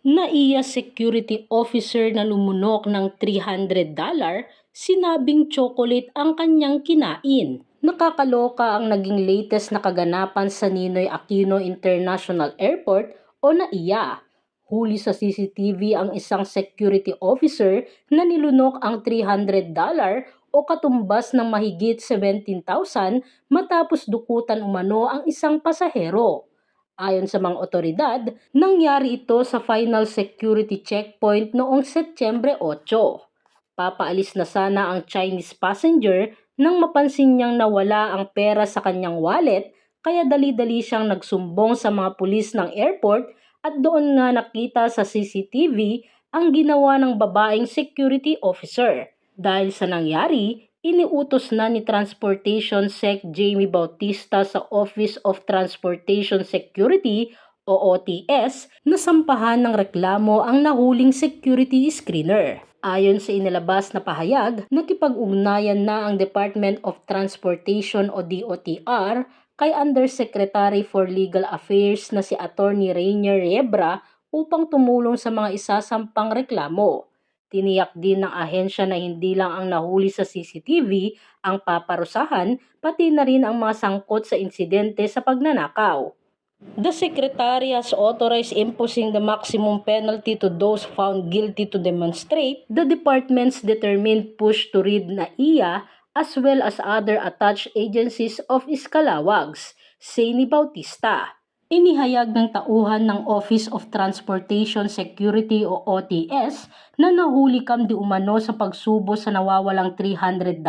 NAIA security officer na lumunok ng $300, sinabing chocolate ang kanyang kinain. Nakakaloka ang naging latest na kaganapan sa Ninoy Aquino International Airport o NAIA. Huli sa CCTV ang isang security officer na nilunok ang $300 o katumbas ng mahigit 17,000 matapos dukutan umano ang isang pasahero. Ayon sa mga otoridad, nangyari ito sa final security checkpoint noong Setyembre 8. Papaalis na sana ang Chinese passenger nang mapansin niyang nawala ang pera sa kanyang wallet, kaya dali-dali siyang nagsumbong sa mga pulis ng airport at doon nga nakita sa CCTV ang ginawa ng babaeng security officer. Dahil sa nangyari, iniutos na ni Transportation Sec Jamie Bautista sa Office of Transportation Security o OTS na sampahan ng reklamo ang nahuling security screener. Ayon sa inilabas na pahayag, nakipag-ugnayan na ang Department of Transportation o DOTR kay Undersecretary for Legal Affairs na si Attorney Rainier Riebra upang tumulong sa mga isasampang reklamo. Tiniyak din ng ahensya na hindi lang ang nahuli sa CCTV ang paparusahan, pati na rin ang mga sangkot sa insidente sa pagnanakaw. The Secretary has authorized imposing the maximum penalty to those found guilty to demonstrate the department's determined push to rid NAIA as well as other attached agencies of Scalawags, say ni Bautista. Inihayag ng tauhan ng Office of Transportation Security o OTS na nahuli kam di umano sa pagsubo sa nawawalang $300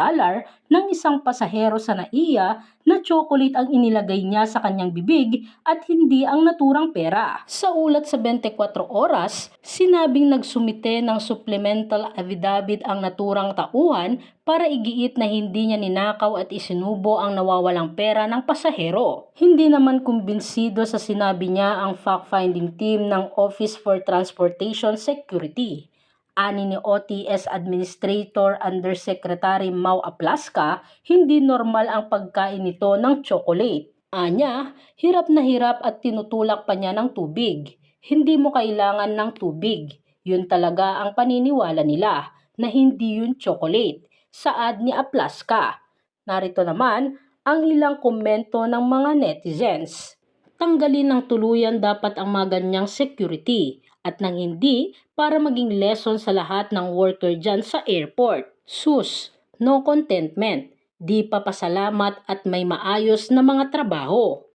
ng isang pasahero sa NAIA na chocolate ang inilagay niya sa kanyang bibig at hindi ang naturang pera. Sa ulat sa 24 oras, sinabing nagsumite ng supplemental affidavit ang naturang tauhan para igiit na hindi niya ninakaw at isinubo ang nawawalang pera ng pasahero. Hindi naman kumbinsido sa sinabi niya ang fact-finding team ng Office for Transportation Security. Ani ni OTS Administrator Undersecretary Mau Aplasca, hindi normal ang pagkain nito ng chocolate. Anya, hirap na hirap at tinutulak pa niya ng tubig. Hindi mo kailangan ng tubig. Yun talaga ang paniniwala nila, na hindi yun chocolate. Saad ni Aplasca. Narito naman ang ilang komento ng mga netizens. Tanggalin ng tuluyan dapat ang mga ganyang security at nang hindi para maging lesson sa lahat ng worker dyan sa airport. Sus, no contentment, di pa pasalamat at may maayos na mga trabaho.